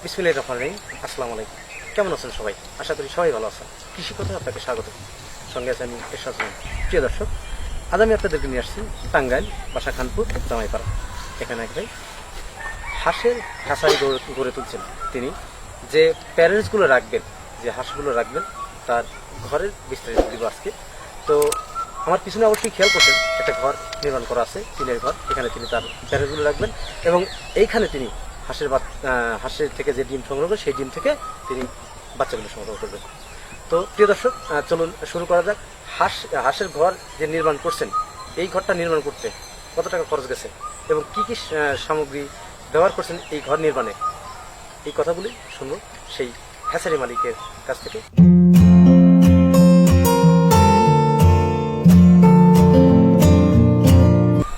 বিসমিল্লাহির রহমানির রহিম। আসসালামু আলাইকুম। কেমন আছেন সবাই? আশা করি সবাই ভালো আছেন। কৃষি কথায় আপনাকে স্বাগত। সঙ্গে আছে আমি এরশাদ হোসেন। প্রিয় দর্শক, আজ আমি আপনাদেরকে নিয়ে আসছি টাঙ্গাইল, বাসা খানপুর, জামাইপাড়া। এখানে এক ভাই হাঁসের খাঁচাই গড়ে তুলছেন। তিনি যে প্যারেন্টসগুলো রাখবেন, যে হাঁসগুলো রাখবেন, তার ঘরের বিস্তারিত দিব আজকে। তো আমার পিছনে অবশ্যই খেয়াল করছেন, একটা ঘর নির্মাণ করা আছে, টিনের ঘর। এখানে তিনি তার প্যারেন্টসগুলো রাখবেন এবং এইখানে তিনি হাঁসের থেকে যে ডিম সংগ্রহ করে সেই ডিম থেকে তিনি বাচ্চাগুলো সংগ্রহ করবেন। তো প্রিয় দর্শক, চলুন শুরু করা যাক। হাঁসের ঘর যে নির্মাণ করছেন, এই ঘরটা নির্মাণ করতে কত টাকা খরচ গেছে এবং কি কি সামগ্রী ব্যবহার করছেন এই ঘর নির্মাণে, এই কথাগুলি শুনবো সেই হ্যাচারি মালিকের কাছ থেকে।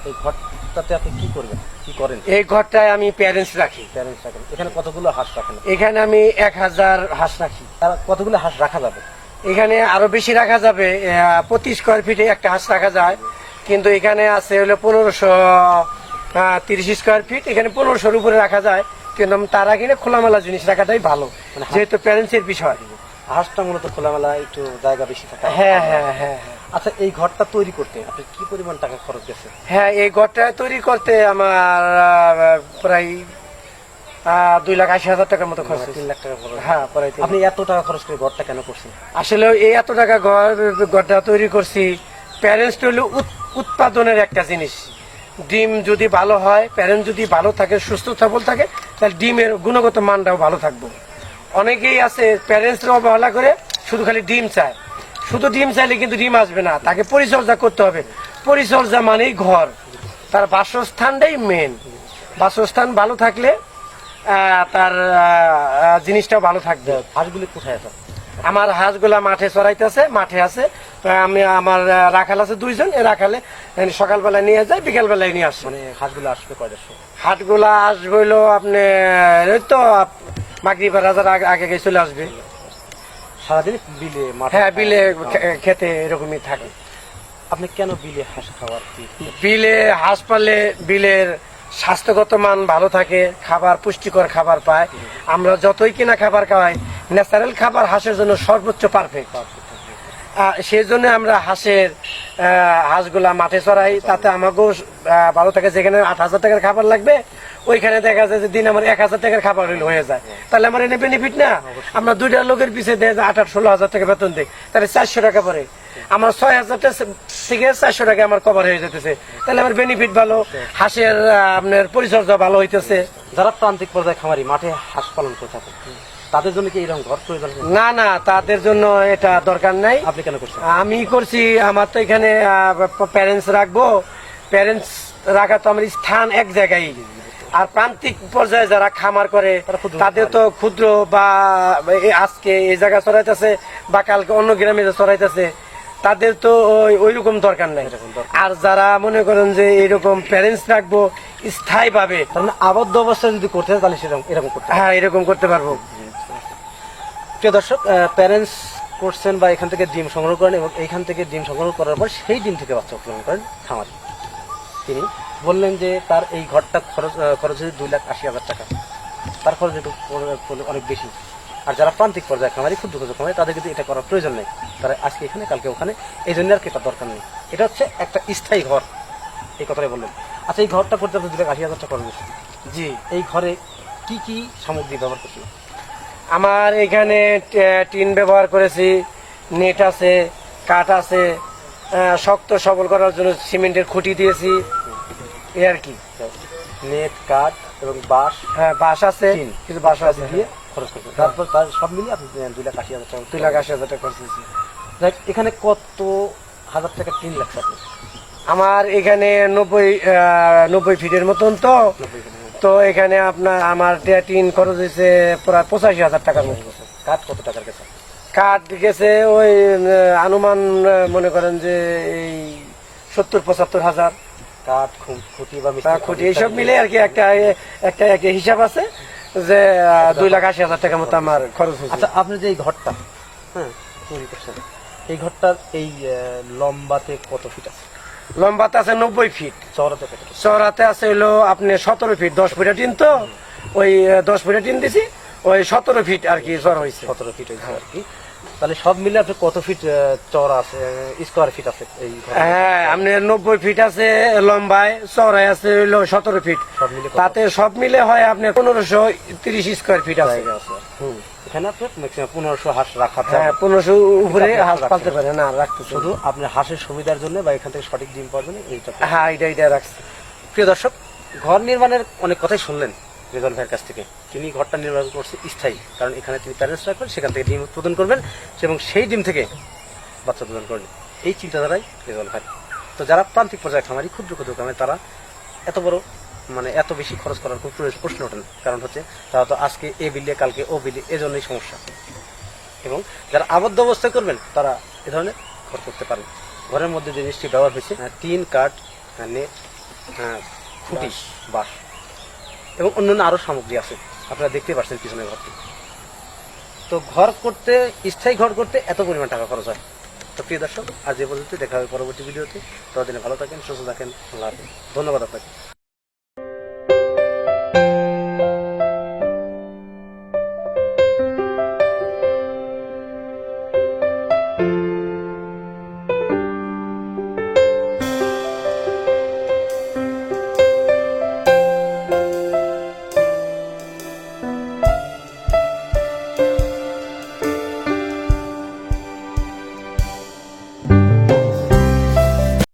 এই ঘরটাতে আপনি কি করবেন, কি করেন? এই ঘরটায় আমি প্যারেন্টস রাখি। প্যারেন্টস রাখেন। এখানে কতগুলো হাঁস রাখেন? এখানে আমি 1000 হাঁস রাখি। তারা কতগুলো হাঁস রাখা যাবে? এখানে আরো বেশি রাখা যাবে, 25 স্কোয়ার ফিটে একটা হাঁস রাখা যায়, কিন্তু এখানে আছে হলো 1530 স্কোয়ার ফিট। এখানে 1500-র উপরে রাখা যায়, কিন্তু তার আগে খোলামেলা জিনিস রাখাটাই ভালো, যেহেতু প্যারেন্টস এর বিষয়। হাঁসটা মূলত খোলামেলা, একটু জায়গা বেশি থাকে। হ্যাঁ হ্যাঁ হ্যাঁ। আচ্ছা, এই ঘরটা তৈরি করতে আপনি কি পরিমাণ টাকা খরচ গেছে? হ্যাঁ, এই ঘরটা তৈরি করতে আমার প্রায় 2,80,000 টাকার মতো খরচ। 3 লাখ টাকা খরচ? হ্যাঁ, প্রায়। আপনি এত টাকা খরচ করে ঘরটা কেন করছেন? আসলে এই এত টাকা ঘরটা তৈরি করছি, প্যারেন্টস হলো উৎপাদনের একটা জিনিস। ডিম যদি ভালো হয়, প্যারেন্টস যদি ভালো থাকে, সুস্থ সবল থাকে, তাহলে ডিমের গুণগত মানটাও ভালো থাকবে। অনেকেই আছে প্যারেন্টসরা অবহেলা করে শুধু খালি ডিম চায়। শুধু ডিম চাইলে কিন্তু ডিম আসবে না, তাকে পরিচর্যা করতে হবে। পরিচর্যা মানেই ঘর, তার বাসস্থানটাই মেন। বাসস্থান ভালো থাকলে তার জিনিসটাও ভালো থাকবে। হাঁসগুলি কোথায় আছে? আমার হাঁসগুলা মাঠে চড়াইতেছে, মাঠে আছে। আমি আমার রাখাল আছে 2 জন, রাখালে সকালবেলায় নিয়ে যায়, বিকালবেলায় নিয়ে আসে। মানে হাঁসগুলো আসবে কয়টার সময়? হাটগুলা আসবে হইলো আপনি ওই তো মাগরিব রাজার আগে আগে চলে আসবে। সারাদিন বিলে মাঠে? হ্যাঁ, বিলে খেতে এরকমই থাকে। আপনি কেন বিলে হাঁস খাওয়ার কি? বিলে হাঁস পালে বিলের স্বাস্থ্যগত মান ভালো থাকে, খাবার পুষ্টিকর খাবার পায়। আমরা যতই কিনা খাবার খাওয়াই, ন্যাচারাল খাবার হাঁসের জন্য সর্বোচ্চ পারফেক্ট। সেই জন্য আমরা হাঁসগুলা মাঠে চড়াই, তাতে আমাকেও ভালো থাকে। যেখানে 8,000 টাকার খাবার লাগবে, ওইখানে দেখা যায় যে দিন আমার 1,000 টাকার খাবার হয়ে যায়, তাহলে আমার এনে বেনিফিট না। আমরা 2টা লোকের পিছিয়ে দেয় 18-16,000 টাকা বেতন দিই, তাহলে 400 টাকা পরে আমার 6,000 থেকে 400 টাকা আমার কভার হয়ে যেতেছে, তাহলে আমার বেনিফিট ভালো, হাঁসের আপনার পরিচর্যা ভালো হইতেছে। যারা প্রান্তিক পর্যায়ে খামারি মাঠে হাঁস পালন করে থাকে, তাদের জন্য কি এরকম ঘর প্রয়োজন? না না, তাদের জন্য এটা দরকার নাই। আপনি কেন করছেন? আমি করছি, আমার তো এখানে প্যারেন্টস রাখবো। প্যারেন্টস রাখা তো আমার স্থান এক জায়গায়। আর প্রান্তিক পর্যায়ে যারা খামার করে তাদের তো ক্ষুদ্র বা আজকে এই জায়গা চড়াইতেছে বা কালকে অন্য গ্রামে চড়াইতেছে, তাদের তো ওইরকম দরকার নাই। আর যারা মনে করেন যে এইরকম প্যারেন্টস রাখবো স্থায়ী ভাবে, আবদ্ধ অবস্থায় যদি করতে হয় তাহলে সেরকম এরকম করতে? হ্যাঁ, এরকম করতে পারবো। প্রিয় দর্শক, প্যারেন্টস করছেন বা এখান থেকে ডিম সংগ্রহ করেন এবং এইখান থেকে ডিম সংগ্রহ করার পর সেই ডিম থেকে বাচ্চা উৎপাদন করেন খামারি। তিনি বললেন যে তার এই ঘরটা খরচ হচ্ছে 2,80,000 টাকা। তার খরচ একটু অনেক বেশি। আর যারা প্রান্তিক পর্যায়ে খামারি, ক্ষুদ্র ক্ষুদ্র খামারি, তাদের কিন্তু এটা করার প্রয়োজন নেই। তারা আজকে এখানে, কালকে ওখানে, এই জন্য আর কি তার দরকার নেই। এটা হচ্ছে একটা স্থায়ী ঘর, এই কথাটাই বললেন। আচ্ছা, এই ঘরটা করতে আপনার 2,80,000 টাকা খরচ হচ্ছে। জি। এই ঘরে কি কি সামগ্রী ব্যবহার করছিল? আমার এখানে টিন ব্যবহার করেছি, নেট আছে, কাঠ আছে, শক্ত সবল করার জন্য সিমেন্টের খুঁটি দিয়েছি, এই আর কি। নেট, কাঠ এবং বাঁশ। হ্যাঁ, বাঁশ আছে, কিছু বাঁশ আছে দিয়ে খরচ করতে। তারপর তার সব মিলিয়ে আপনি 2,80,000 টাকা। 2,80,000 টাকা খরচ হয়েছে। এখানে কত হাজার টাকা টিন লাগছে আপনার? আমার এখানে 90 ফিটের মতন তো এখানে আমার টিন খরচ হয়েছে প্রায় 85,000 টাকার মতো। কাঠ কত টাকার গেছে? কাঠ গেছে ওই অনুমান মনে করেন যে এই 70-75,000। কাঠ, খুঁটি বা খুঁটি এইসব মিলে আর কি একটা হিসাব আছে যে 2,80,000 টাকার মতো আমার খরচ হয়েছে। আচ্ছা, আপনি যে এই ঘরটা তৈরি করছেন, এই ঘরটার এই লম্বাতে কত ফিট আছে? লম্বাতে আছে 90 ফিট। চওড়াতে কত? চওড়াতে আছে হলো আপনি 17 ফিট। 10 ফিটের টিন তো ওই 10 ফিটের টিন দিছি, ওই 17 ফিট আর কি জ্বর হয়েছে। 17 ফিট হয়েছে আর কি। তাহলে সব মিলে আপনার কত ফিট চওড়া আছে, স্কোয়ার ফিট আছে এই ঘরে? হ্যাঁ, আপনার 90 ফিট আছে লম্বায়, চওড়ায় আছে হইলো 17 ফিট। সব মিলে কত? তাতে সব মিলে হয় আপনার 1530 স্কোয়ার ফিট আছে। জায়গা আছে। এখানে আপনার ম্যাক্সিমাম 1500 হাঁস রাখা যায়। হ্যাঁ, 1500 উপরে আপনি হাঁস রাখছেন। পালতে পারে না, রাখতে শুধু আপনার হাঁসের সুবিধার জন্য বা এখান থেকে সঠিক ডিম পাওয়ার জন্য এইটা। হ্যাঁ, এটা রাখছে। প্রিয় দর্শক, ঘর নির্মাণের অনেক কথাই শুনলেন রেজাউল ভাইয়ের কাছ থেকে। তিনি ঘরটা নির্মাণ করছে স্থায়ী, কারণ এখানে তিনি প্যারেন্টস রাখবেন, সেখান থেকে ডিম উৎপাদন করবেন এবং সেই ডিম থেকে বাচ্চা উৎপাদন করবেন। এই চিন্তাধারাই রেজাউল ভাই। তো যারা প্রান্তিক পর্যায়ে খামারি, ক্ষুদ্র ক্ষুদ্র খামারি, তারা এত বড় মানে এত বেশি খরচ করার কোনো প্রশ্ন ওঠে না। কারণ হচ্ছে তারা তো আজকে এ বিলে কালকে ও বিলে, এজন্যই সমস্যা। এবং যারা আবদ্ধ অবস্থায় করবেন তারা এ ধরনের ঘর করতে পারেন। ঘরের মধ্যে যে জিনিসটি ব্যবহার হয়েছে টিন, কাঠ, নেট, খুঁটি, বাঁশ এবং অন্যান্য আরো সামগ্রী আছে, আপনারা দেখতে পাচ্ছেন পিছনে ঘরটি। তো ঘর করতে, স্থায়ী ঘর করতে এত পরিমাণ টাকা খরচ হয়। তো প্রিয় দর্শক, আজ এ পর্যন্ত, দেখা হবে পরবর্তী ভিডিওতে। ততদিনে ভালো থাকেন, সুস্থ থাকেন, আল্লাহ হাফেজ। ধন্যবাদ আপনাকে।